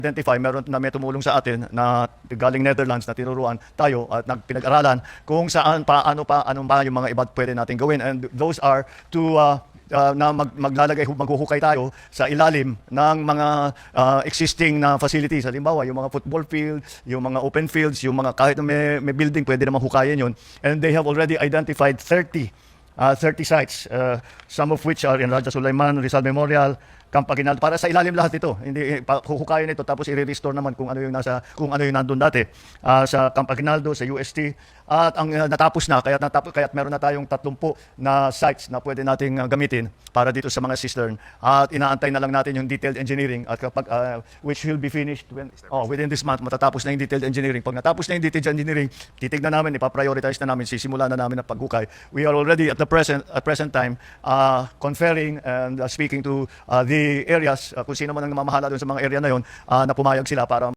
identify, meron na may tumulong sa atin na galing Netherlands na tinuruan tayo at pinag-aralan kung saan pa, ano pa yung mga iba't pwede natin gawin. And those are to na maghuhukay tayo sa ilalim ng mga existing na facilities. Halimbawa, yung mga football field, yung mga open fields, yung mga kahit may building, pwede naman hukayin yun. And they have already identified 30 sites, some of which are in Raja Sulaiman, Rizal Memorial, Camp Aguinaldo, para sa ilalim lahat ito. Hindi huhukayin ito tapos i-restore naman kung ano yung nandun dati sa Camp Aguinaldo, sa UST. At ang natapos na, kaya't meron na tayong 30 na sites na pwede nating gamitin para dito sa mga cistern. At inaantay na lang natin yung detailed engineering at kapag which will be finished within this month, matatapos na yung detailed engineering. Pag natapos na yung detailed engineering, titignan namin, ipaprioritize na namin, sisimula na namin ang paghukay. We are already at present time conferring and speaking to the areas, kung sino man ang namamahala doon sa mga area na yon, na pumayag sila para